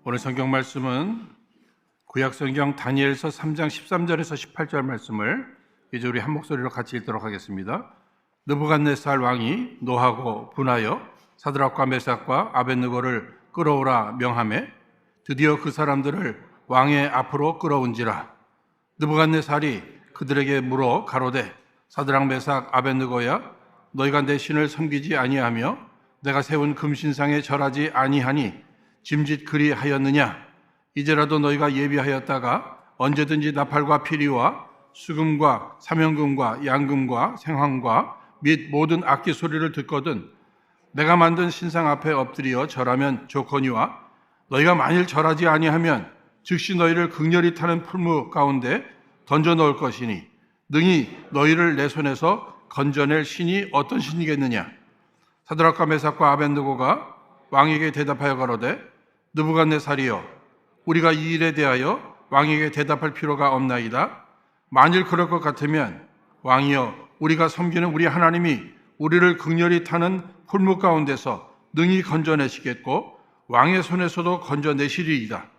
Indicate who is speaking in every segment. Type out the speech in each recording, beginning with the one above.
Speaker 1: 오늘 성경 말씀은 구약 성경 다니엘서 3장 13절에서 18절 말씀을 이제 우리 한 목소리로 같이 읽도록 하겠습니다. 느부갓네살 왕이 노하고 분하여 사드락과 메삭과 아벳느고를 끌어오라 명하매 드디어 그 사람들을 왕의 앞으로 끌어온지라. 느부갓네살이 그들에게 물어 가로되 사드락 메삭 아벳느고야 너희가 내 신을 섬기지 아니하며 내가 세운 금신상에 절하지 아니하니 짐짓 그리하였느냐? 이제라도 너희가 예비하였다가 언제든지 나팔과 피리와 수금과 사명금과 양금과 생황과 및 모든 악기 소리를 듣거든 내가 만든 신상 앞에 엎드려 절하면 좋거니와 너희가 만일 절하지 아니하면 즉시 너희를 극렬히 타는 풀무 가운데 던져 넣을 것이니 능히 너희를 내 손에서 건져낼 신이 어떤 신이겠느냐? 사드락과 메삭과 아벳느고가 왕에게 대답하여 가로되 느부갓네살이여 우리가 이 일에 대하여 왕에게 대답할 필요가 없나이다. 만일 그럴 것 같으면 왕이여 우리가 섬기는 우리 하나님이 우리를 극렬히 타는 풀무 가운데서 능히 건져내시겠고 왕의 손에서도 건져내시리이다.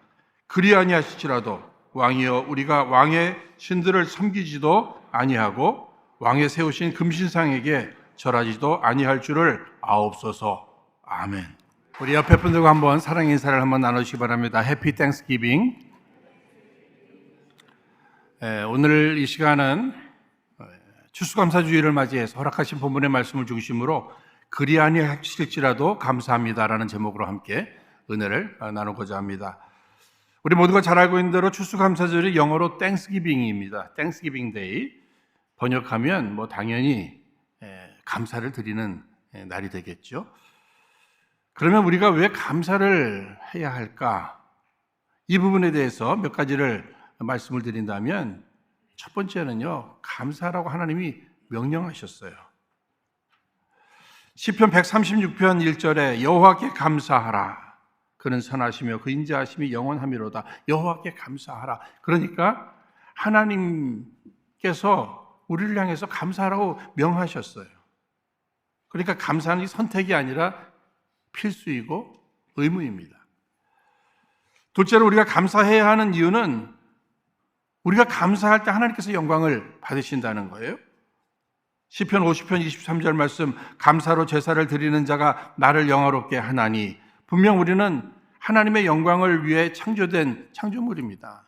Speaker 1: 그리 아니하실지라도 왕이여 우리가 왕의 신들을 섬기지도 아니하고 왕의 세우신 금신상에게 절하지도 아니할 줄을 아옵소서. 아멘. 우리 옆에 분들과 한번 사랑 인사를 한번 나누시기 바랍니다. 해피 땡스기빙. 오늘 이 시간은 추수감사주의를 맞이해서 허락하신 본문의 말씀을 중심으로 그리 아니하실지라도 감사합니다라는 제목으로 함께 은혜를 나누고자 합니다. 우리 모두가 잘 알고 있는 대로 추수감사절이 영어로 땡스기빙입니다. 땡스기빙 데이. 번역하면 당연히 감사를 드리는 날이 되겠죠. 그러면 우리가 왜 감사를 해야 할까? 이 부분에 대해서 몇 가지를 말씀을 드린다면 첫 번째는요, 감사라고 하나님이 명령하셨어요. 시편 136편 1절에 여호와께 감사하라. 그는 선하시며 그 인자하심이 영원하미로다. 여호와께 감사하라. 그러니까 하나님께서 우리를 향해서 감사하라고 명하셨어요. 그러니까 감사는 선택이 아니라 필수이고 의무입니다. 둘째로 우리가 감사해야 하는 이유는 우리가 감사할 때 하나님께서 영광을 받으신다는 거예요. 시편 50편 23절 말씀 감사로 제사를 드리는 자가 나를 영화롭게 하나니 분명 우리는 하나님의 영광을 위해 창조된 창조물입니다.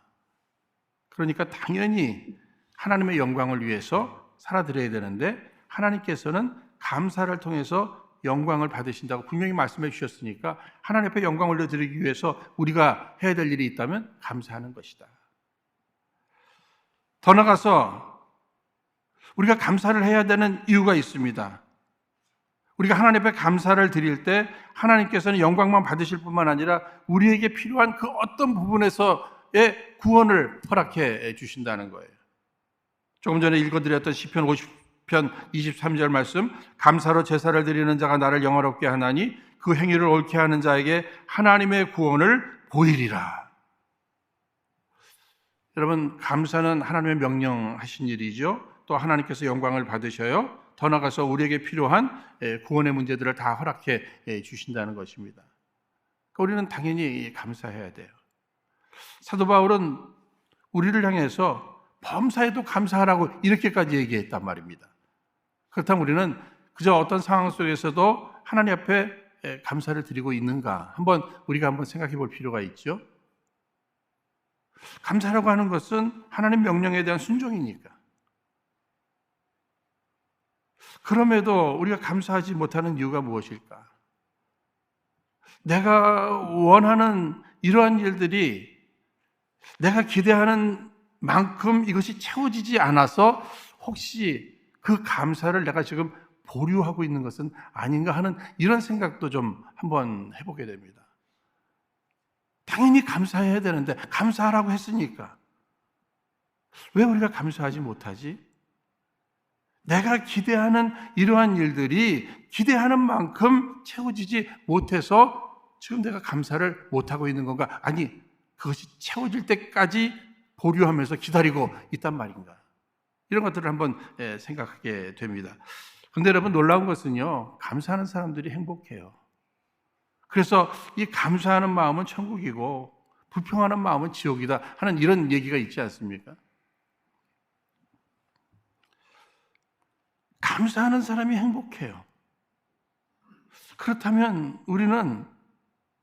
Speaker 1: 그러니까 당연히 하나님의 영광을 위해서 살아드려야 되는데 하나님께서는 감사를 통해서 영광을 받으신다고 분명히 말씀해 주셨으니까 하나님 앞에 영광을 올려드리기 위해서 우리가 해야 될 일이 있다면 감사하는 것이다. 더 나아가서 우리가 감사를 해야 되는 이유가 있습니다. 우리가 하나님 앞에 감사를 드릴 때 하나님께서는 영광만 받으실 뿐만 아니라 우리에게 필요한 그 어떤 부분에서의 구원을 허락해 주신다는 거예요. 조금 전에 읽어드렸던 시편 50편 23절 말씀 감사로 제사를 드리는 자가 나를 영화롭게 하나니 그 행위를 옳게 하는 자에게 하나님의 구원을 보이리라. 여러분 감사는 하나님의 명령하신 일이죠. 또 하나님께서 영광을 받으셔요. 더 나아가서 우리에게 필요한 구원의 문제들을 다 허락해 주신다는 것입니다. 우리는 당연히 감사해야 돼요. 사도 바울은 우리를 향해서 범사에도 감사하라고 이렇게까지 얘기했단 말입니다. 그렇다면 우리는 그저 어떤 상황 속에서도 하나님 앞에 감사를 드리고 있는가 우리가 한번 생각해 볼 필요가 있죠. 감사라고 하는 것은 하나님 명령에 대한 순종이니까. 그럼에도 우리가 감사하지 못하는 이유가 무엇일까? 내가 원하는 이러한 일들이 내가 기대하는 만큼 이것이 채워지지 않아서 혹시 그 감사를 내가 지금 보류하고 있는 것은 아닌가 하는 이런 생각도 좀 한번 해보게 됩니다. 당연히 감사해야 되는데 감사하라고 했으니까 왜 우리가 감사하지 못하지? 내가 기대하는 이러한 일들이 기대하는 만큼 채워지지 못해서 지금 내가 감사를 못하고 있는 건가? 아니, 그것이 채워질 때까지 보류하면서 기다리고 있단 말인가? 이런 것들을 한번 생각하게 됩니다. 그런데 여러분 놀라운 것은요, 감사하는 사람들이 행복해요. 그래서 이 감사하는 마음은 천국이고 불평하는 마음은 지옥이다 하는 이런 얘기가 있지 않습니까? 감사하는 사람이 행복해요. 그렇다면 우리는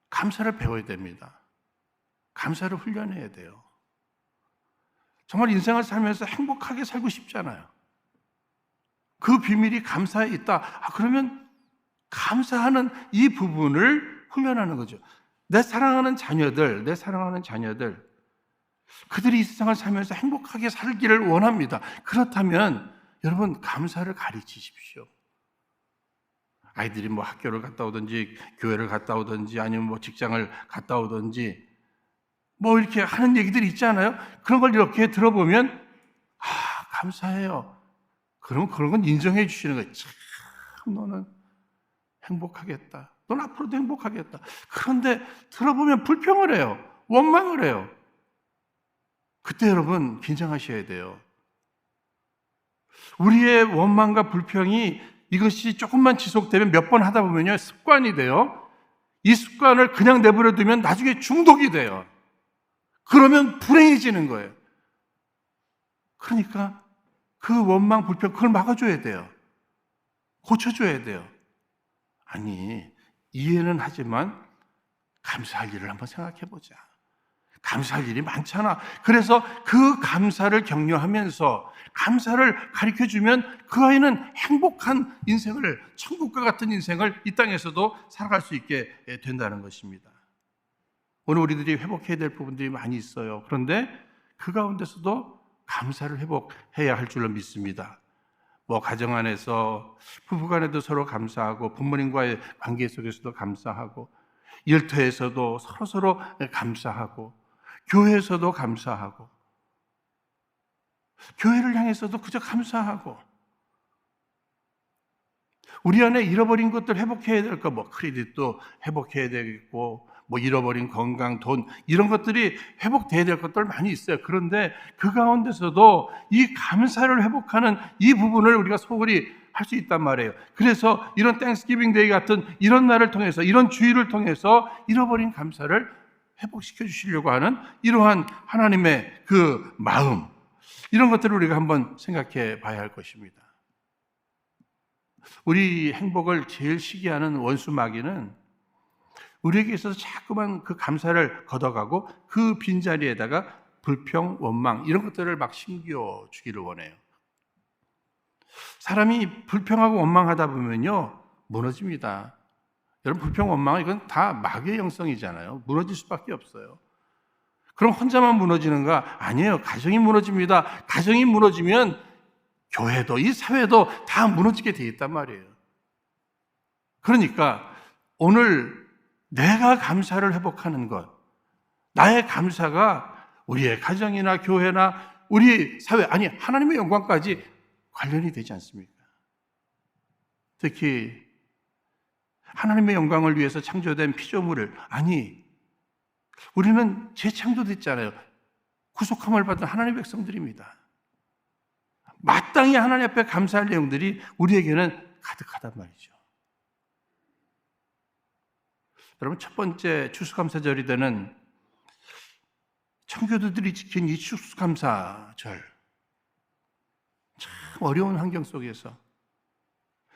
Speaker 1: 감사를 배워야 됩니다. 감사를 훈련해야 돼요. 정말 인생을 살면서 행복하게 살고 싶잖아요. 그 비밀이 감사에 있다. 그러면 감사하는 이 부분을 훈련하는 거죠. 내 사랑하는 자녀들, 그들이 이 세상을 살면서 행복하게 살기를 원합니다. 그렇다면 여러분 감사를 가르치십시오. 아이들이 뭐 학교를 갔다 오든지 교회를 갔다 오든지 아니면 뭐 직장을 갔다 오든지 뭐 이렇게 하는 얘기들이 있잖아요. 그런 걸 이렇게 들어보면 감사해요. 그러면 그런 건 인정해 주시는 거예요. 참 너는 행복하겠다. 넌 앞으로도 행복하겠다. 그런데 들어보면 불평을 해요. 원망을 해요. 그때 여러분 긴장하셔야 돼요. 우리의 원망과 불평이 이것이 조금만 지속되면 몇 번 하다 보면요 습관이 돼요. 이 습관을 그냥 내버려 두면 나중에 중독이 돼요. 그러면 불행해지는 거예요. 그러니까 그 원망, 불평 그걸 막아줘야 돼요. 고쳐줘야 돼요. 아니 이해는 하지만 감사할 일을 한번 생각해보자. 감사할 일이 많잖아. 그래서 그 감사를 격려하면서 감사를 가르쳐주면 그 아이는 행복한 인생을, 천국과 같은 인생을 이 땅에서도 살아갈 수 있게 된다는 것입니다. 오늘 우리들이 회복해야 될 부분들이 많이 있어요. 그런데 그 가운데서도 감사를 회복해야 할 줄로 믿습니다. 뭐 가정 안에서 부부간에도 서로 감사하고 부모님과의 관계 속에서도 감사하고 일터에서도 서로 감사하고 교회에서도 감사하고 교회를 향해서도 그저 감사하고 우리 안에 잃어버린 것들 회복해야 될 거 뭐 크레딧도 회복해야 되겠고 뭐 잃어버린 건강, 돈 이런 것들이 회복돼야 될 것들 많이 있어요. 그런데 그 가운데서도 이 감사를 회복하는 이 부분을 우리가 소홀히 할 수 있단 말이에요. 그래서 이런 땡스기빙 데이 같은 이런 날을 통해서 이런 주일을 통해서 잃어버린 감사를 회복시켜 주시려고 하는 이러한 하나님의 그 마음 이런 것들을 우리가 한번 생각해 봐야 할 것입니다. 우리 행복을 제일 시기하는 원수 마귀는 우리에게 있어서 자꾸만 그 감사를 걷어가고 그 빈자리에다가 불평, 원망 이런 것들을 막 심겨 주기를 원해요. 사람이 불평하고 원망하다 보면요 무너집니다. 여러분 불평, 원망 이건 다 마귀의 영성이잖아요. 무너질 수밖에 없어요. 그럼 혼자만 무너지는가? 아니에요. 가정이 무너집니다. 가정이 무너지면 교회도 이 사회도 다 무너지게 돼 있단 말이에요. 그러니까 오늘 내가 감사를 회복하는 것, 나의 감사가 우리의 가정이나 교회나 우리 사회, 아니 하나님의 영광까지 관련이 되지 않습니까? 특히 하나님의 영광을 위해서 창조된 피조물을, 아니 우리는 재창조됐잖아요. 구속함을 받은 하나님의 백성들입니다. 마땅히 하나님 앞에 감사할 내용들이 우리에게는 가득하단 말이죠. 여러분 첫 번째 추수감사절이 되는 청교도들이 지킨 이 추수감사절, 참 어려운 환경 속에서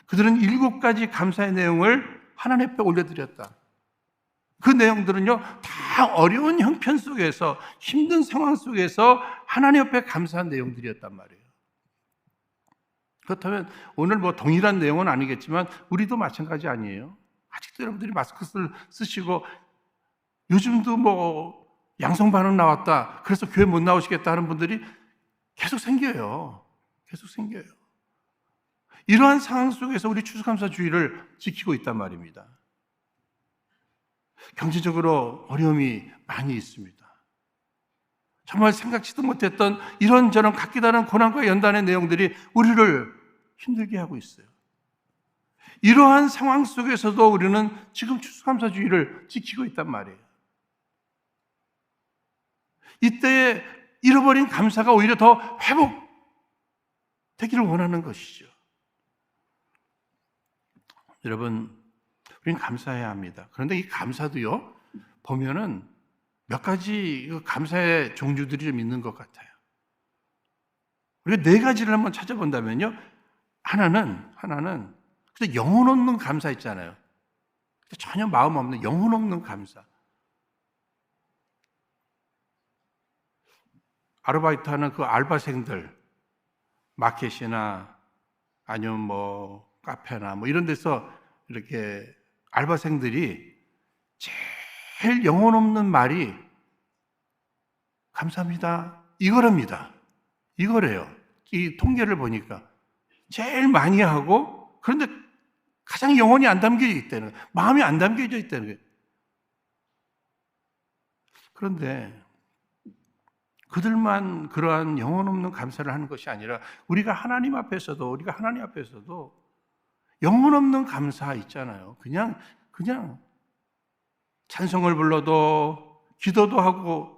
Speaker 1: 그들은 7가지 감사의 내용을 하나님 앞에 올려드렸다. 그 내용들은요 다 어려운 형편 속에서 힘든 상황 속에서 하나님 앞에 감사한 내용들이었단 말이에요. 그렇다면 오늘 뭐 동일한 내용은 아니겠지만 우리도 마찬가지 아니에요? 아직도 여러분들이 마스크 쓰시고 요즘도 뭐 양성 반응 나왔다 그래서 교회 못 나오시겠다 하는 분들이 계속 생겨요. 이러한 상황 속에서 우리 추수감사주의를 지키고 있단 말입니다. 경제적으로 어려움이 많이 있습니다. 정말 생각지도 못했던 이런저런 각기 다른 고난과 연단의 내용들이 우리를 힘들게 하고 있어요. 이러한 상황 속에서도 우리는 지금 추수감사주의를 지키고 있단 말이에요. 이때에 잃어버린 감사가 오히려 더 회복되기를 원하는 것이죠. 여러분, 우리는 감사해야 합니다. 그런데 이 감사도요, 보면은 몇 가지 감사의 종류들이 좀 있는 것 같아요. 우리가 네 가지를 한번 찾아본다면요, 하나는 그냥 영혼 없는 감사 있잖아요. 전혀 마음 없는 영혼 없는 감사. 아르바이트하는 그 알바생들, 마켓이나 아니면 뭐 카페나 뭐 이런 데서 이렇게 알바생들이 제일 영혼 없는 말이 감사합니다, 이거랍니다. 이거래요. 이 통계를 보니까 제일 많이 하고, 그런데 가장 영혼이 안 담겨져 있다는 거예요. 마음이 안 담겨져 있다는 거예요. 그런데 그들만 그러한 영혼 없는 감사를 하는 것이 아니라 우리가 하나님 앞에서도 영혼 없는 감사 있잖아요. 그냥 찬송을 불러도 기도도 하고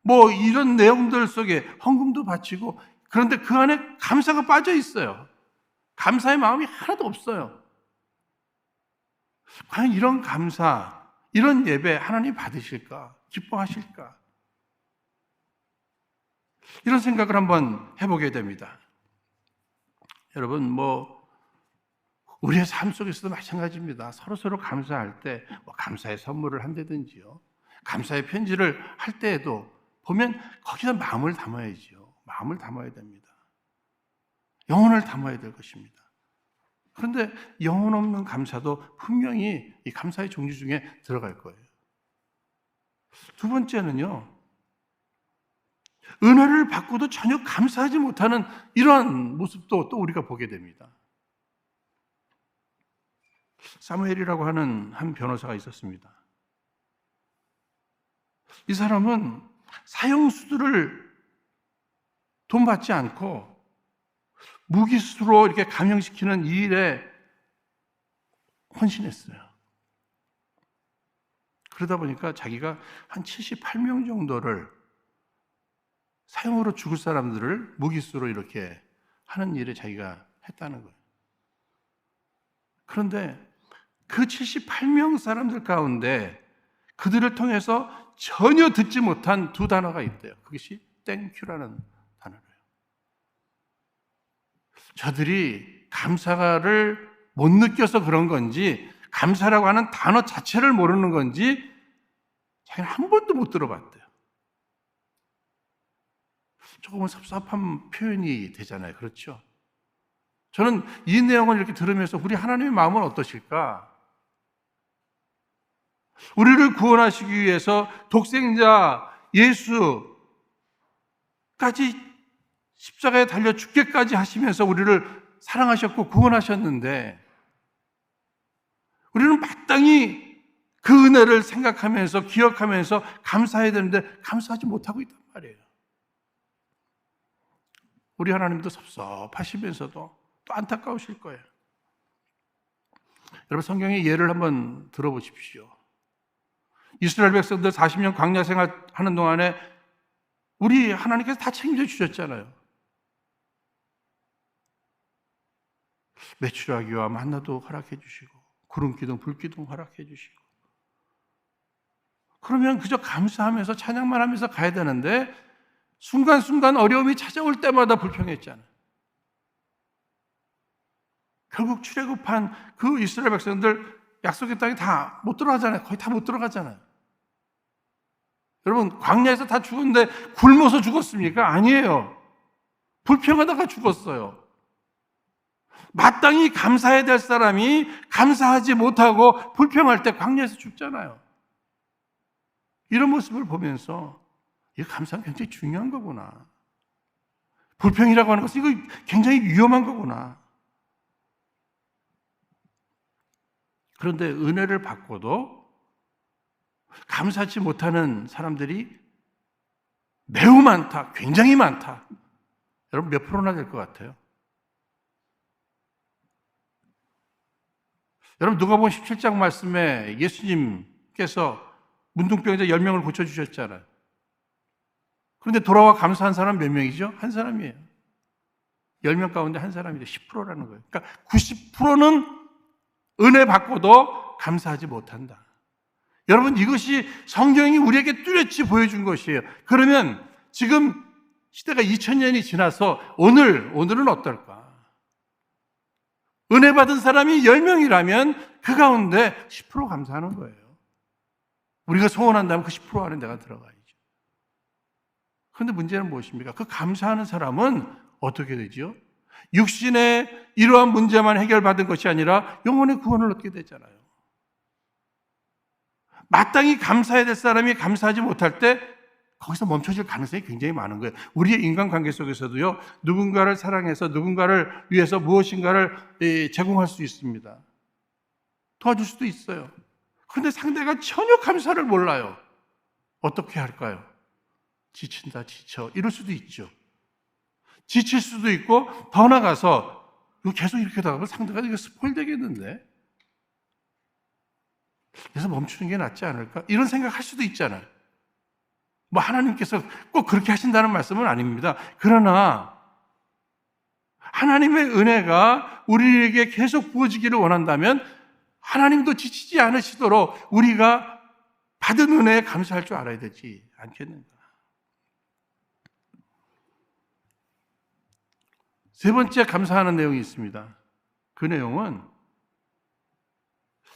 Speaker 1: 뭐 이런 내용들 속에 헌금도 바치고, 그런데 그 안에 감사가 빠져 있어요. 감사의 마음이 하나도 없어요. 과연 이런 감사, 이런 예배 하나님 받으실까? 기뻐하실까? 이런 생각을 한번 해보게 됩니다. 여러분, 우리의 삶 속에서도 마찬가지입니다. 서로 감사할 때, 감사의 선물을 한다든지요, 감사의 편지를 할 때에도 보면 거기다 마음을 담아야지요. 마음을 담아야 됩니다. 영혼을 담아야 될 것입니다. 그런데 영혼 없는 감사도 분명히 이 감사의 종류 중에 들어갈 거예요. 두 번째는요, 은혜를 받고도 전혀 감사하지 못하는 이러한 모습도 또 우리가 보게 됩니다. 사무엘이라고 하는 한 변호사가 있었습니다. 이 사람은 사형수들을 돈 받지 않고 무기수로 이렇게 감형시키는 이 일에 헌신했어요. 그러다 보니까 자기가 한 78명 정도를, 사형으로 죽을 사람들을 무기수로 이렇게 하는 일에 자기가 했다는 거예요. 그런데 그 78명 사람들 가운데 그들을 통해서 전혀 듣지 못한 두 단어가 있대요. 그것이 땡큐라는 단어예요. 저들이 감사를 못 느껴서 그런 건지, 감사라고 하는 단어 자체를 모르는 건지 자기는 한 번도 못 들어봤대요. 조금은 섭섭한 표현이 되잖아요. 그렇죠? 저는 이 내용을 이렇게 들으면서 우리 하나님의 마음은 어떠실까? 우리를 구원하시기 위해서 독생자 예수까지 십자가에 달려 죽게까지 하시면서 우리를 사랑하셨고 구원하셨는데, 우리는 마땅히 그 은혜를 생각하면서 기억하면서 감사해야 되는데 감사하지 못하고 있단 말이에요. 우리 하나님도 섭섭하시면서도 또 안타까우실 거예요. 여러분, 성경의 예를 한번 들어보십시오. 이스라엘 백성들 40년 광야 생활하는 동안에 우리 하나님께서 다 책임져 주셨잖아요. 메추라기와 만나도 허락해 주시고, 구름기둥, 불기둥 허락해 주시고, 그러면 그저 감사하면서 찬양만 하면서 가야 되는데 순간순간 어려움이 찾아올 때마다 불평했잖아요. 결국 출애굽한 그 이스라엘 백성들 약속의 땅에 다 못 들어가잖아요. 거의 다 못 들어가잖아요. 여러분, 광야에서 다 죽었는데 굶어서 죽었습니까? 아니에요. 불평하다가 죽었어요. 마땅히 감사해야 될 사람이 감사하지 못하고 불평할 때 광야에서 죽잖아요. 이런 모습을 보면서 이 감사는 굉장히 중요한 거구나. 불평이라고 하는 것은 이거 굉장히 위험한 거구나. 그런데 은혜를 받고도 감사하지 못하는 사람들이 매우 많다, 굉장히 많다. 여러분, 몇 프로나 될 것 같아요? 여러분, 누가복음 17장 말씀에 예수님께서 문둥병자 10명을 고쳐주셨잖아요. 그런데 돌아와 감사한 사람 몇 명이죠? 한 사람이에요. 10명 가운데 한 사람이죠. 10%라는 거예요. 그러니까 90%는 은혜 받고도 감사하지 못한다. 여러분, 이것이 성경이 우리에게 뚜렷이 보여준 것이에요. 그러면 지금 시대가 2000년이 지나서 오늘은 어떨까? 은혜 받은 사람이 10명이라면 그 가운데 10% 감사하는 거예요. 우리가 소원한다면 그 10% 안에 내가 들어가야죠. 그런데 문제는 무엇입니까? 그 감사하는 사람은 어떻게 되죠? 육신의 이러한 문제만 해결받은 것이 아니라 영혼의 구원을 얻게 되잖아요. 마땅히 감사해야 될 사람이 감사하지 못할 때 거기서 멈춰질 가능성이 굉장히 많은 거예요. 우리의 인간관계 속에서도요, 누군가를 사랑해서 누군가를 위해서 무엇인가를 제공할 수 있습니다. 도와줄 수도 있어요. 그런데 상대가 전혀 감사를 몰라요. 어떻게 할까요? 지친다, 지쳐. 이럴 수도 있죠. 지칠 수도 있고, 더 나가서 계속 이렇게 하다가 상대가 이거 스포일 되겠는데? 그래서 멈추는 게 낫지 않을까? 이런 생각할 수도 있잖아요. 뭐 하나님께서 꼭 그렇게 하신다는 말씀은 아닙니다. 그러나 하나님의 은혜가 우리에게 계속 부어지기를 원한다면 하나님도 지치지 않으시도록 우리가 받은 은혜에 감사할 줄 알아야 되지 않겠는가? 세 번째 감사하는 내용이 있습니다. 그 내용은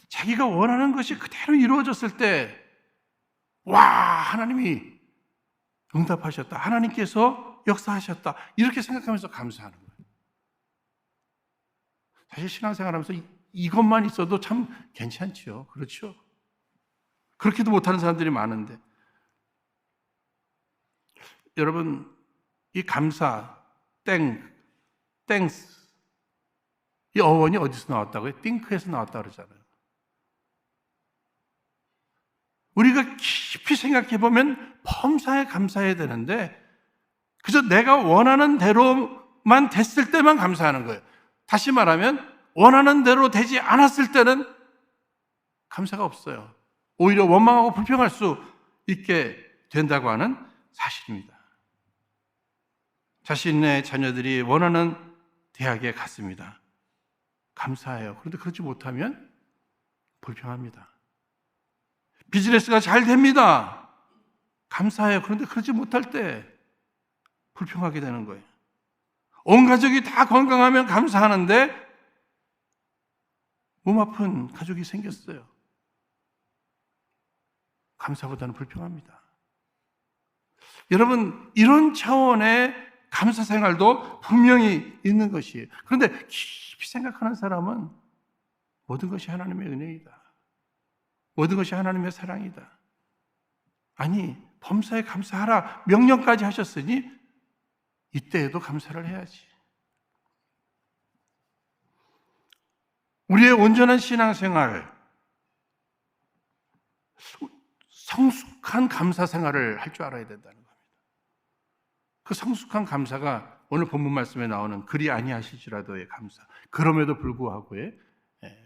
Speaker 1: 자기가 원하는 것이 그대로 이루어졌을 때, 와, 하나님이 응답하셨다. 하나님께서 역사하셨다. 이렇게 생각하면서 감사하는 거예요. 사실 신앙생활하면서 이것만 있어도 참 괜찮지요. 그렇죠? 그렇게도 못하는 사람들이 많은데, 여러분, 이 감사, 땡스, 이 어원이 어디서 나왔다고요? 띵크에서 나왔다 그러잖아요. 우리가 깊이 생각해 보면 범사에 감사해야 되는데 그저 내가 원하는 대로만 됐을 때만 감사하는 거예요. 다시 말하면 원하는 대로 되지 않았을 때는 감사가 없어요. 오히려 원망하고 불평할 수 있게 된다고 하는 사실입니다. 자신의 자녀들이 원하는 대학에 갔습니다. 감사해요. 그런데 그렇지 못하면 불평합니다. 비즈니스가 잘 됩니다. 감사해요. 그런데 그렇지 못할 때 불평하게 되는 거예요. 온 가족이 다 건강하면 감사하는데 몸 아픈 가족이 생겼어요. 감사보다는 불평합니다. 여러분, 이런 차원의 감사 생활도 분명히 있는 것이에요. 그런데 깊이 생각하는 사람은 모든 것이 하나님의 은혜이다. 모든 것이 하나님의 사랑이다. 아니, 범사에 감사하라 명령까지 하셨으니 이때에도 감사를 해야지. 우리의 온전한 신앙생활, 성숙한 감사 생활을 할 줄 알아야 된다는 겁니다. 그 성숙한 감사가 오늘 본문 말씀에 나오는 그리 아니하실지라도의 감사, 그럼에도 불구하고의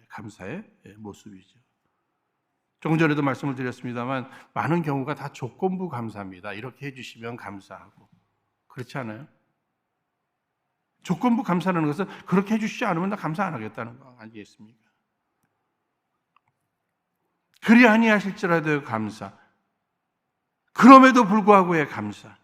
Speaker 1: 감사의 모습이죠. 조금 전에도 말씀을 드렸습니다만 많은 경우가 다 조건부 감사입니다. 이렇게 해주시면 감사하고, 그렇지 않아요? 조건부 감사라는 것은 그렇게 해주시지 않으면 나 감사 안 하겠다는 거 아니겠습니까? 그리 아니하실지라도의 감사, 그럼에도 불구하고의 감사.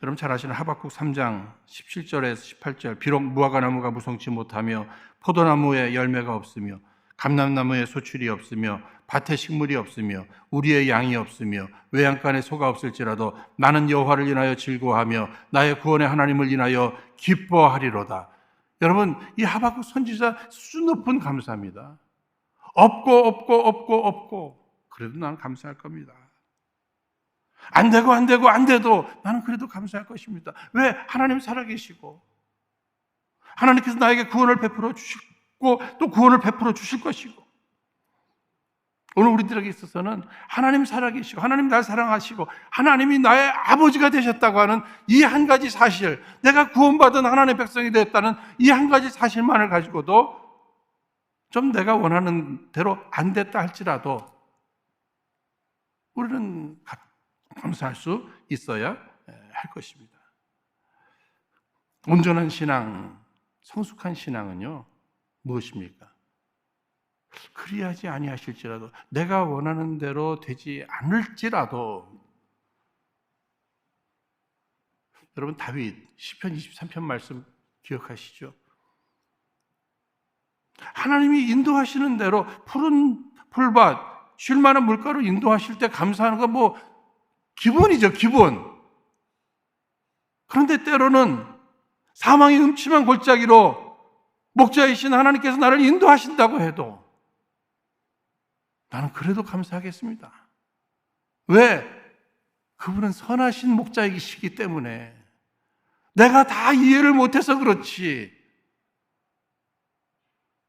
Speaker 1: 여러분 잘 아시는 하박국 3장 17절에서 18절, 비록 무화과나무가 무성치 못하며 포도나무에 열매가 없으며 감람나무에 소출이 없으며 밭에 식물이 없으며 우리의 양이 없으며 외양간에 소가 없을지라도 나는 여호와를 인하여 즐거워하며 나의 구원의 하나님을 인하여 기뻐하리로다. 여러분, 이 하박국 선지자 수준 높은 감사입니다. 없고 그래도 나는 감사할 겁니다. 안 돼도 나는 그래도 감사할 것입니다. 왜? 하나님 살아계시고 하나님께서 나에게 구원을 베풀어 주시고 또 구원을 베풀어 주실 것이고, 오늘 우리들에게 있어서는 하나님 살아계시고 하나님 날 사랑하시고 하나님이 나의 아버지가 되셨다고 하는 이 한 가지 사실, 내가 구원받은 하나님의 백성이 되었다는 이 한 가지 사실만을 가지고도 좀 내가 원하는 대로 안 됐다 할지라도 우리는 감사할 수 있어야 할 것입니다. 온전한 신앙, 성숙한 신앙은요, 무엇입니까? 그리하지 아니하실지라도, 내가 원하는 대로 되지 않을지라도. 여러분, 다윗 시편 23편 말씀 기억하시죠? 하나님이 인도하시는 대로 푸른 풀밭, 쉴 만한 물가로 인도하실 때 감사하는 건 뭐 기본이죠, 기본. 그런데 때로는 사망의 음침한 골짜기로 목자이신 하나님께서 나를 인도하신다고 해도 나는 그래도 감사하겠습니다. 왜? 그분은 선하신 목자이시기 때문에. 내가 다 이해를 못해서 그렇지,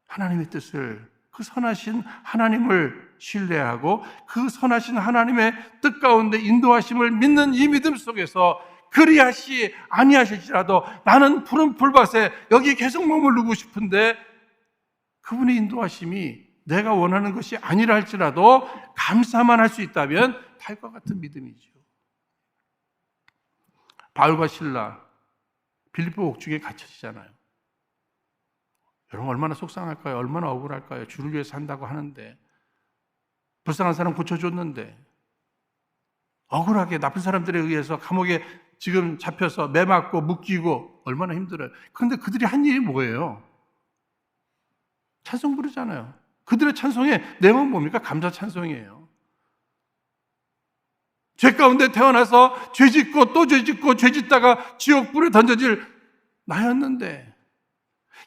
Speaker 1: 하나님의 뜻을, 그 선하신 하나님을 신뢰하고 그 선하신 하나님의 뜻 가운데 인도하심을 믿는 이 믿음 속에서 그리하시 아니하실지라도 나는 푸른 풀밭에 여기 계속 머무르고 싶은데 그분의 인도하심이 내가 원하는 것이 아니라 할지라도 감사만 할 수 있다면 다윗과 같은 믿음이죠. 바울과 실라 빌립보 옥중에 갇혀지잖아요. 여러분, 얼마나 속상할까요? 얼마나 억울할까요? 주를 위해 산다고 하는데, 불쌍한 사람 고쳐줬는데 억울하게 나쁜 사람들에 의해서 감옥에 지금 잡혀서 매 맞고 묶이고 얼마나 힘들어요. 그런데 그들이 한 일이 뭐예요? 찬송 부르잖아요. 그들의 찬송의 내용은 뭡니까? 감사 찬송이에요. 죄 가운데 태어나서 죄짓고 또 죄짓고 죄짓다가 지옥불에 던져질 나였는데,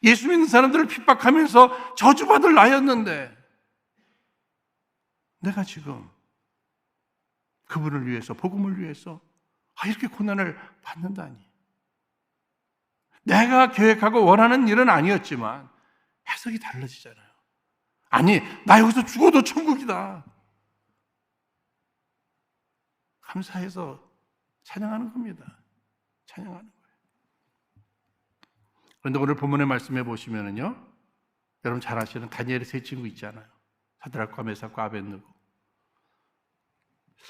Speaker 1: 예수 믿는 사람들을 핍박하면서 저주받을 나였는데, 내가 지금 그분을 위해서, 복음을 위해서 이렇게 고난을 받는다니. 내가 계획하고 원하는 일은 아니었지만 해석이 달라지잖아요. 아니, 나 여기서 죽어도 천국이다. 감사해서 찬양하는 겁니다. 찬양하는 거예요. 그런데 오늘 본문의 말씀해 보시면은요, 여러분 잘 아시는 다니엘의 세 친구 있잖아요. 사드락과 메삭과 아벳느고.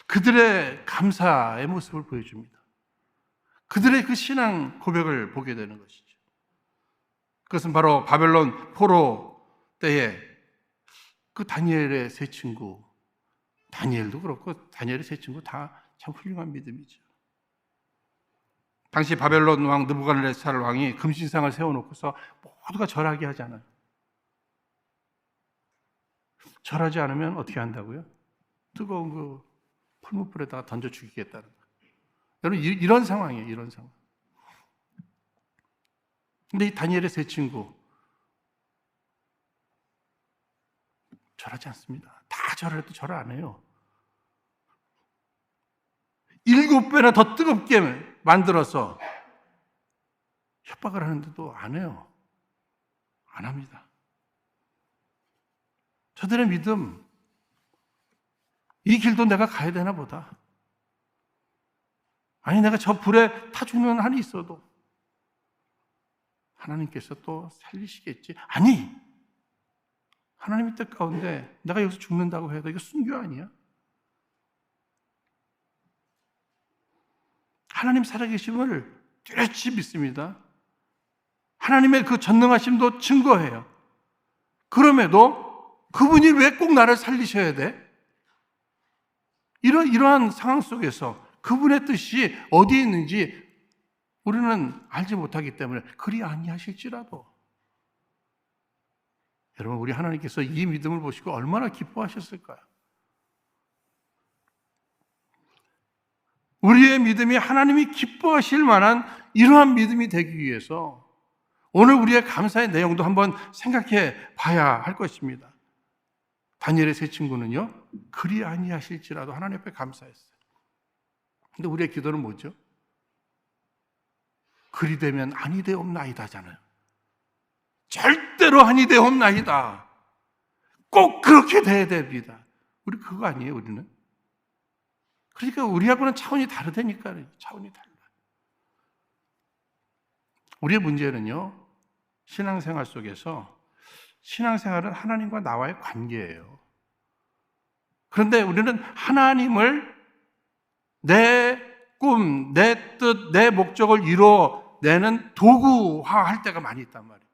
Speaker 1: 그들의 감사의 모습을 보여줍니다. 그들의 그 신앙 고백을 보게 되는 것이죠. 그것은 바로 바벨론 포로 때에 그 다니엘의 세 친구, 다니엘도 그렇고 다니엘의 세 친구 다 참 훌륭한 믿음이죠. 당시 바벨론 왕 느부갓네살 왕이 금신상을 세워놓고서 모두가 절하게 하잖아요. 절하지 않으면 어떻게 한다고요? 뜨거운 그 풀무불에다가 던져 죽이겠다는 거예요. 여러분, 이런 상황이에요. 이런 상황. 근데 이 다니엘의 세 친구 절하지 않습니다. 다 절해도 절을 안 해요. 7배나 더 뜨겁게 만들어서 협박을 하는데도 안 해요. 안 합니다. 저들의 믿음, 이 길도 내가 가야 되나 보다. 아니, 내가 저 불에 타 죽는 한이 있어도 하나님께서 또 살리시겠지. 아니, 하나님의 뜻 가운데 내가 여기서 죽는다고 해도 이거 순교 아니야? 하나님 살아계심을 뚜렷이 믿습니다. 하나님의 그 전능하심도 증거해요. 그럼에도 그분이 왜 꼭 나를 살리셔야 돼? 이러한 상황 속에서 그분의 뜻이 어디에 있는지 우리는 알지 못하기 때문에 그리 아니하실지라도. 여러분, 우리 하나님께서 이 믿음을 보시고 얼마나 기뻐하셨을까요? 우리의 믿음이 하나님이 기뻐하실 만한 이러한 믿음이 되기 위해서 오늘 우리의 감사의 내용도 한번 생각해 봐야 할 것입니다. 다니엘의 세 친구는요, 그리 아니하실지라도 하나님 앞에 감사했어요. 근데 우리의 기도는 뭐죠? 그리 되면 아니 되옵나이다잖아요. 절대로 아니 되옵나이다. 꼭 그렇게 돼야 됩니다. 우리 그거 아니에요, 우리는? 그러니까 우리하고는 차원이 다르다니까요. 차원이 달라요. 우리의 문제는요, 신앙생활 속에서 신앙생활은 하나님과 나와의 관계예요. 그런데 우리는 하나님을 내 꿈, 내 뜻, 내 목적을 이뤄내는 도구화할 때가 많이 있단 말이에요.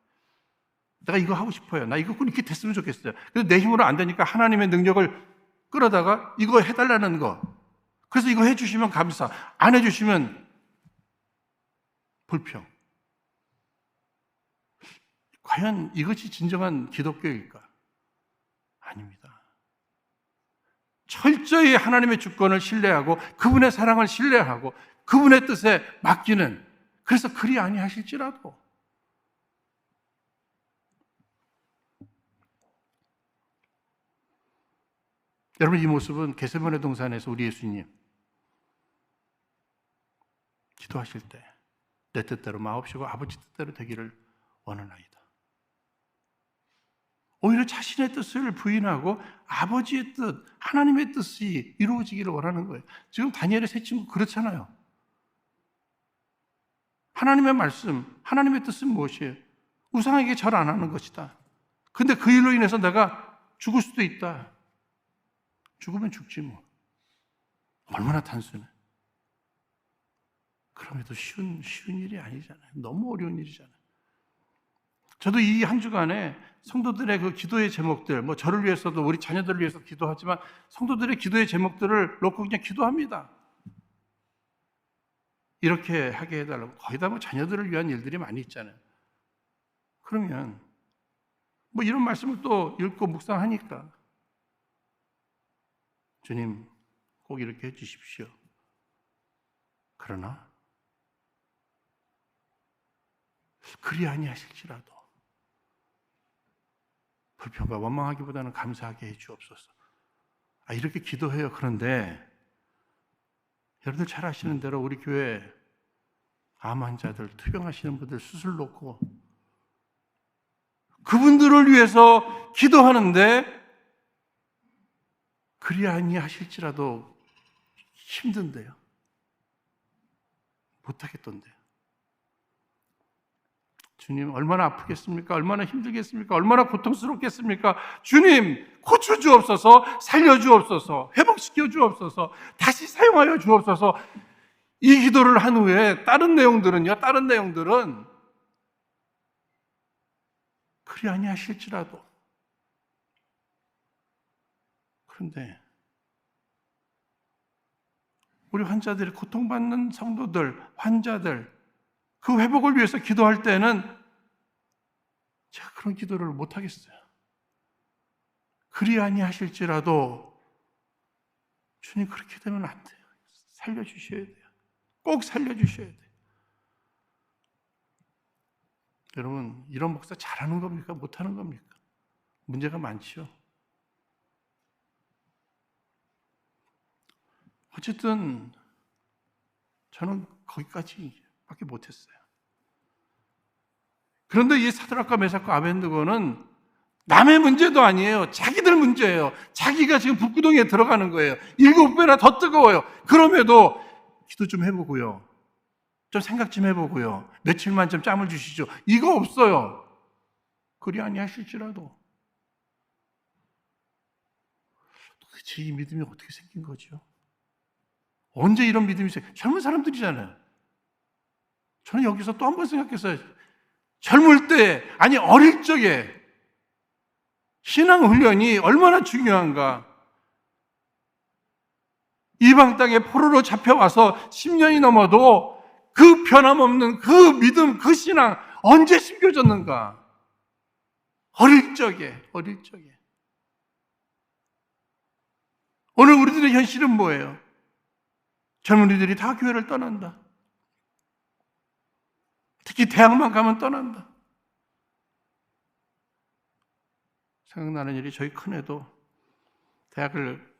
Speaker 1: 내가 이거 하고 싶어요. 나 이거 꼭 이렇게 됐으면 좋겠어요. 근데 내 힘으로 안 되니까 하나님의 능력을 끌어다가 이거 해달라는 거. 그래서 이거 해주시면 감사. 안 해주시면 불평. 과연 이것이 진정한 기독교일까? 아닙니다. 철저히 하나님의 주권을 신뢰하고 그분의 사랑을 신뢰하고 그분의 뜻에 맡기는, 그래서 그리 아니하실지라도 여러분, 이 모습은 겟세마네 동산에서 우리 예수님 기도하실 때 내 뜻대로 마옵시고 아버지 뜻대로 되기를 원하나이다. 오히려 자신의 뜻을 부인하고 아버지의 뜻, 하나님의 뜻이 이루어지기를 원하는 거예요. 지금 다니엘의 세 친구 그렇잖아요. 하나님의 말씀, 하나님의 뜻은 무엇이에요? 우상에게 절 안 하는 것이다. 근데 그 일로 인해서 내가 죽을 수도 있다. 죽으면 죽지 뭐. 얼마나 단순해. 그럼에도 쉬운 일이 아니잖아요. 너무 어려운 일이잖아요. 저도 이 한 주간에 성도들의 그 기도의 제목들, 뭐 저를 위해서도 우리 자녀들을 위해서 기도하지만 성도들의 기도의 제목들을 놓고 그냥 기도합니다. 이렇게 하게 해달라고. 거의 다 뭐 자녀들을 위한 일들이 많이 있잖아요. 그러면 뭐 이런 말씀을 또 읽고 묵상하니까 주님 꼭 이렇게 해주십시오. 그러나 그리 아니하실지라도 불평과 원망하기보다는 감사하게 해 주옵소서. 이렇게 기도해요. 그런데 여러분들 잘 아시는 대로 우리 교회 암 환자들, 투병하시는 분들 수술 놓고 그분들을 위해서 기도하는데 그리 아니하실지라도 힘든데요. 못하겠던데요. 주님 얼마나 아프겠습니까? 얼마나 힘들겠습니까? 얼마나 고통스럽겠습니까? 주님 고쳐 주옵소서, 살려 주옵소서, 회복시켜 주옵소서, 다시 사용하여 주옵소서. 이 기도를 한 후에 다른 내용들은 그리 아니하실지라도. 그런데 우리 환자들이, 고통받는 성도들, 환자들, 그 회복을 위해서 기도할 때는 제가 그런 기도를 못하겠어요. 그리 아니하실지라도 주님 그렇게 되면 안 돼요. 살려주셔야 돼요. 꼭 살려주셔야 돼요. 여러분, 이런 목사 잘하는 겁니까? 못하는 겁니까? 문제가 많죠. 어쨌든 저는 거기까지밖에 못했어요. 그런데 이 사드락과 메삭과 아벤느고는 남의 문제도 아니에요. 자기들 문제예요. 자기가 지금 불구덩이에 들어가는 거예요. 7배나 더 뜨거워요. 그럼에도 기도 좀 해보고요. 좀 생각 좀 해보고요. 며칠만 좀 짬을 주시죠. 이거 없어요. 그리 아니하실지라도. 도대체 이 믿음이 어떻게 생긴 거죠? 언제 이런 믿음이 생겨요? 젊은 사람들이잖아요. 저는 여기서 또 한 번 생각했어요. 젊을 때, 아니 어릴 적에 신앙 훈련이 얼마나 중요한가. 이방 땅에 포로로 잡혀와서 10년이 넘어도 그 변함없는 그 믿음, 그 신앙 언제 심겨졌는가. 어릴 적에. 오늘 우리들의 현실은 뭐예요? 젊은이들이 다 교회를 떠난다. 특히 대학만 가면 떠난다. 생각나는 일이, 저희 큰애도 대학을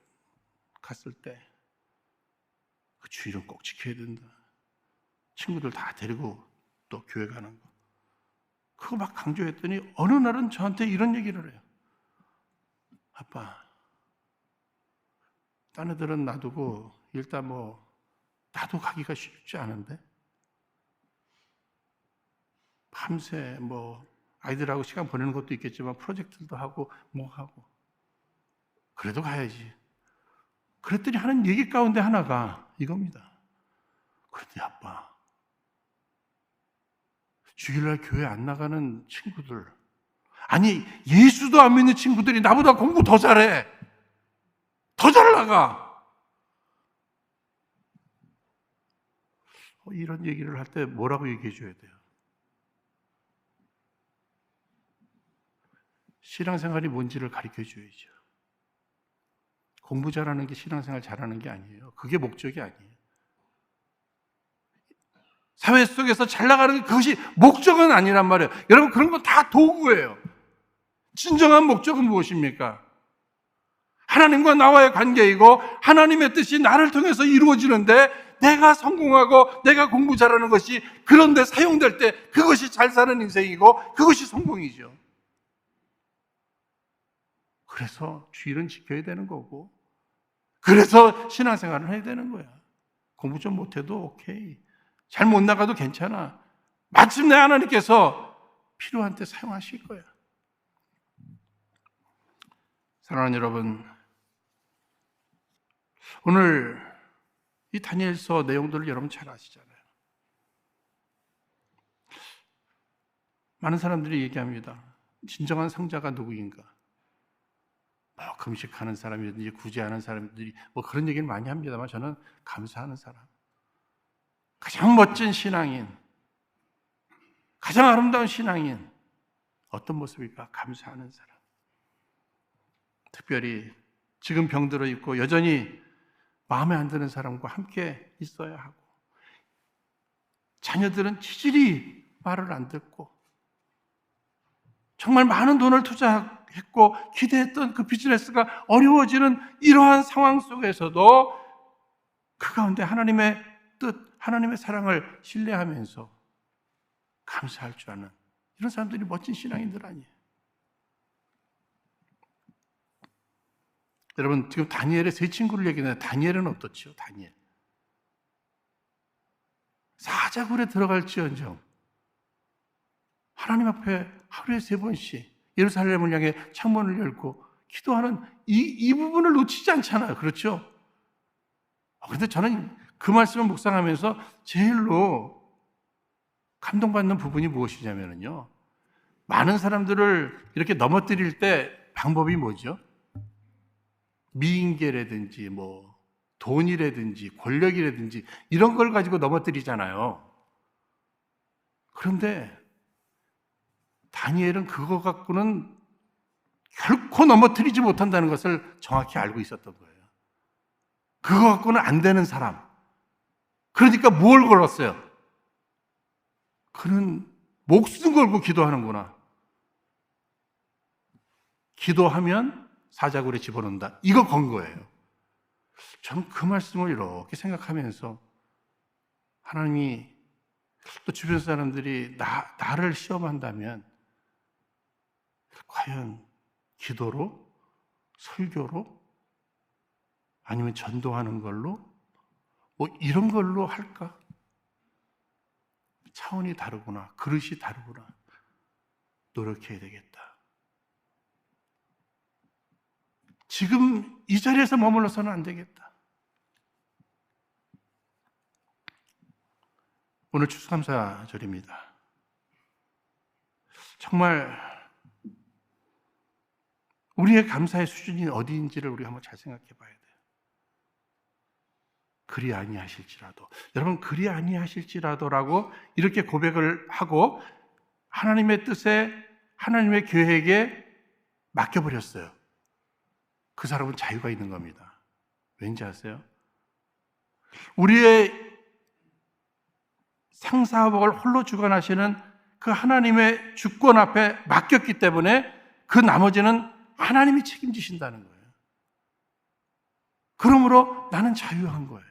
Speaker 1: 갔을 때 그 주일은 꼭 지켜야 된다. 친구들 다 데리고 또 교회 가는 거. 그거 막 강조했더니 어느 날은 저한테 이런 얘기를 해요. 아빠, 딴 애들은 놔두고 일단 나도 가기가 쉽지 않은데 밤새 아이들하고 시간 보내는 것도 있겠지만 프로젝트도 하고 하고 그래도 가야지. 그랬더니 하는 얘기 가운데 하나가 이겁니다. 그런데 아빠, 주일날 교회 안 나가는 친구들, 아니, 예수도 안 믿는 친구들이 나보다 공부 더 잘해. 더 잘 나가. 이런 얘기를 할 때 뭐라고 얘기해 줘야 돼요? 신앙생활이 뭔지를 가르쳐 줘야죠. 공부 잘하는 게 신앙생활 잘하는 게 아니에요. 그게 목적이 아니에요. 사회 속에서 잘 나가는 게 그것이 목적은 아니란 말이에요. 여러분, 그런 건 다 도구예요. 진정한 목적은 무엇입니까? 하나님과 나와의 관계이고 하나님의 뜻이 나를 통해서 이루어지는데 내가 성공하고 내가 공부 잘하는 것이 그런데 사용될 때 그것이 잘 사는 인생이고 그것이 성공이죠. 그래서 주일은 지켜야 되는 거고 그래서 신앙생활을 해야 되는 거야. 공부 좀 못해도 오케이. 잘 못 나가도 괜찮아. 마침내 하나님께서 필요한 때 사용하실 거야. 사랑하는 여러분, 오늘 이 다니엘서 내용들을 여러분 잘 아시잖아요. 많은 사람들이 얘기합니다. 진정한 성자가 누구인가? 금식하는 사람이든지 구제하는 사람들이 그런 얘기를 많이 합니다만 저는 감사하는 사람. 가장 멋진 신앙인, 가장 아름다운 신앙인, 어떤 모습일까? 감사하는 사람. 특별히 지금 병들어 있고 여전히 마음에 안 드는 사람과 함께 있어야 하고 자녀들은 지질이 말을 안 듣고 정말 많은 돈을 투자했고 기대했던 그 비즈니스가 어려워지는 이러한 상황 속에서도 그 가운데 하나님의 뜻, 하나님의 사랑을 신뢰하면서 감사할 줄 아는 이런 사람들이 멋진 신앙인들 아니에요. 여러분, 지금 다니엘의 세 친구를 얘기하는데 다니엘은 어떻죠? 다니엘. 사자굴에 들어갈지언정 하나님 앞에 하루에 3번씩 예루살렘을 향해 창문을 열고 기도하는 이 부분을 놓치지 않잖아요. 그렇죠? 그런데 저는 그 말씀을 묵상하면서 제일로 감동받는 부분이 무엇이냐면요. 많은 사람들을 이렇게 넘어뜨릴 때 방법이 뭐죠? 미인계라든지 돈이라든지 권력이라든지 이런 걸 가지고 넘어뜨리잖아요. 그런데 다니엘은 그거 갖고는 결코 넘어뜨리지 못한다는 것을 정확히 알고 있었던 거예요. 그거 갖고는 안 되는 사람. 그러니까 뭘 걸었어요? 그는 목숨 걸고 기도하는구나. 기도하면 사자굴에 집어넣는다. 이거 건 거예요. 저는 그 말씀을 이렇게 생각하면서 하나님이 또 주변 사람들이 나를 시험한다면 과연 기도로, 설교로, 아니면 전도하는 걸로, 이런 걸로 할까? 차원이 다르구나. 그릇이 다르구나. 노력해야 되겠다. 지금 이 자리에서 머물러서는 안 되겠다. 오늘 추수감사절입니다. 정말 우리의 감사의 수준이 어디인지를 우리가 한번 잘 생각해 봐야 돼요. 그리 아니하실지라도. 여러분, 그리 아니하실지라도라고 이렇게 고백을 하고 하나님의 뜻에, 하나님의 계획에 맡겨버렸어요. 그 사람은 자유가 있는 겁니다. 왠지 아세요? 우리의 생사복을 홀로 주관하시는 그 하나님의 주권 앞에 맡겼기 때문에 그 나머지는 하나님이 책임지신다는 거예요. 그러므로 나는 자유한 거예요.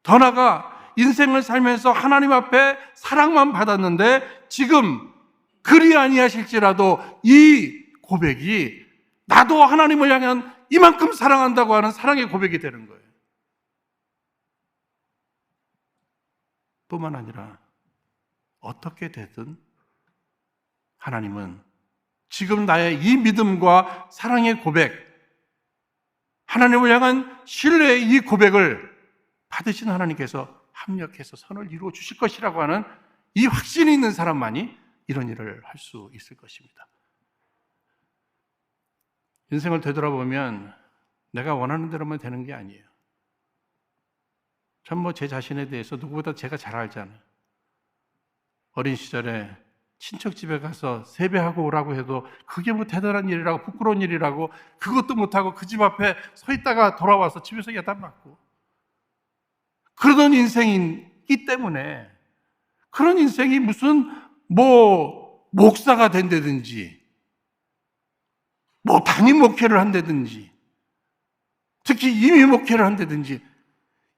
Speaker 1: 더 나아가 인생을 살면서 하나님 앞에 사랑만 받았는데 지금 그리 아니하실지라도 이 고백이 나도 하나님을 향한 이만큼 사랑한다고 하는 사랑의 고백이 되는 거예요. 뿐만 아니라 어떻게 되든 하나님은 지금 나의 이 믿음과 사랑의 고백, 하나님을 향한 신뢰의 이 고백을 받으신 하나님께서 합력해서 선을 이루어 주실 것이라고 하는 이 확신이 있는 사람만이 이런 일을 할 수 있을 것입니다. 인생을 되돌아보면 내가 원하는 대로만 되는 게 아니에요. 전 제 자신에 대해서 누구보다 제가 잘 알잖아요. 어린 시절에 친척 집에 가서 세배하고 오라고 해도 그게 대단한 일이라고, 부끄러운 일이라고, 그것도 못하고 그 집 앞에 서 있다가 돌아와서 집에서 야단 맞고 그러던 인생이기 때문에, 그런 인생이 무슨 목사가 된다든지 담임 목회를 한다든지 특히 임의 목회를 한다든지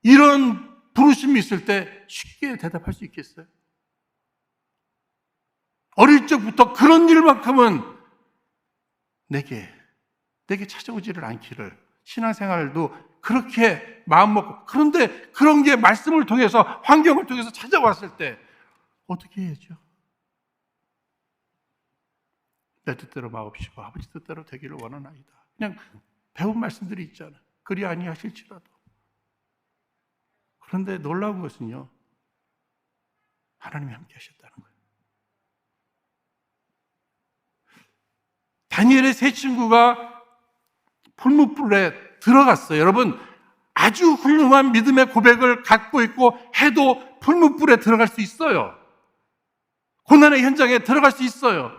Speaker 1: 이런 부르심이 있을 때 쉽게 대답할 수 있겠어요? 어릴 적부터 그런 일만큼은 내게 찾아오지를 않기를, 신앙생활도 그렇게 마음먹고, 그런데 그런 게 말씀을 통해서, 환경을 통해서 찾아왔을 때 어떻게 해야죠? 내 뜻대로 마옵시고 아버지 뜻대로 되기를 원하나이다. 그냥 배운 말씀들이 있잖아요. 그리 아니하실지라도. 그런데 놀라운 것은요, 하나님이 함께 하셨다는 거예요. 다니엘의 세 친구가 풀무불에 들어갔어요. 여러분, 아주 훌륭한 믿음의 고백을 갖고 있고 해도 풀무불에 들어갈 수 있어요. 고난의 현장에 들어갈 수 있어요.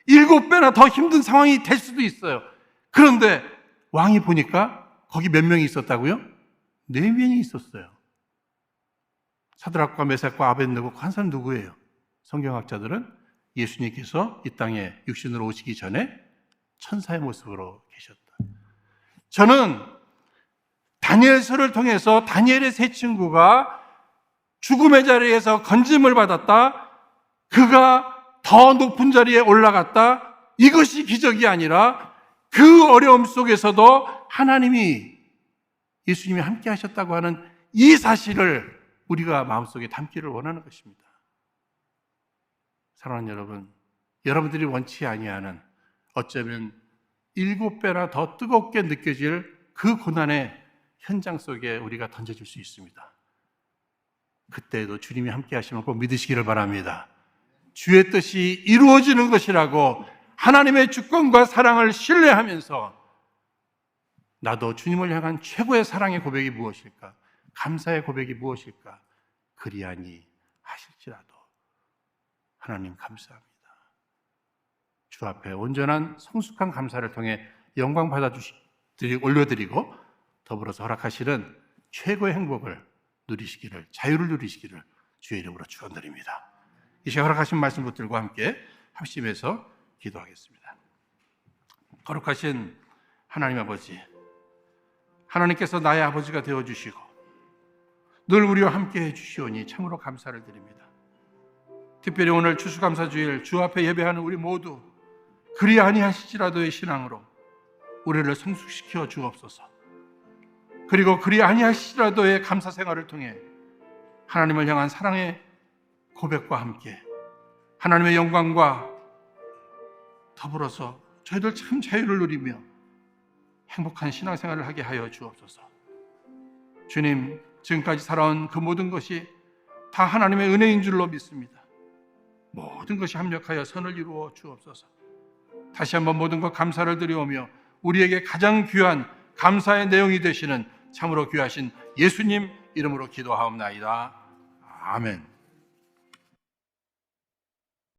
Speaker 1: 7배나 더 힘든 상황이 될 수도 있어요. 그런데 왕이 보니까 거기 몇 명이 있었다고요? 4명이 있었어요. 사드락과 메삭과 아벳느고, 한 사람 누구예요? 성경학자들은 예수님께서 이 땅에 육신으로 오시기 전에 천사의 모습으로 계셨다. 저는 다니엘서를 통해서 다니엘의 세 친구가 죽음의 자리에서 건짐을 받았다, 그가 더 높은 자리에 올라갔다, 이것이 기적이 아니라 그 어려움 속에서도 하나님이, 예수님이 함께 하셨다고 하는 이 사실을 우리가 마음속에 담기를 원하는 것입니다. 사랑하는 여러분, 여러분들이 원치 아니하는, 어쩌면 7배나 더 뜨겁게 느껴질 그 고난의 현장 속에 우리가 던져질 수 있습니다. 그때에도 주님이 함께 하시면 꼭 믿으시기를 바랍니다. 주의 뜻이 이루어지는 것이라고 하나님의 주권과 사랑을 신뢰하면서 나도 주님을 향한 최고의 사랑의 고백이 무엇일까? 감사의 고백이 무엇일까? 그리하니 하실지라도 하나님 감사합니다. 주 앞에 온전한 성숙한 감사를 통해 영광 올려드리고 더불어서 허락하시는 최고의 행복을 누리시기를, 자유를 누리시기를 주의 이름으로 축원드립니다. 이 시간 허락하신 말씀 붙들고 함께 합심해서 기도하겠습니다. 거룩하신 하나님 아버지, 하나님께서 나의 아버지가 되어주시고 늘 우리와 함께 해주시오니 참으로 감사를 드립니다. 특별히 오늘 추수감사주일 주 앞에 예배하는 우리 모두 그리 아니하실지라도의 신앙으로 우리를 성숙시켜 주옵소서. 그리고 그리 아니하실지라도의 감사 생활을 통해 하나님을 향한 사랑의 고백과 함께 하나님의 영광과 더불어서 저희들 참 자유를 누리며 행복한 신앙생활을 하게 하여 주옵소서. 주님, 지금까지 살아온 그 모든 것이 다 하나님의 은혜인 줄로 믿습니다. 모든 것이 합력하여 선을 이루어 주옵소서. 다시 한번 모든 것 감사를 드리오며 우리에게 가장 귀한 감사의 내용이 되시는 참으로 귀하신 예수님 이름으로 기도하옵나이다. 아멘.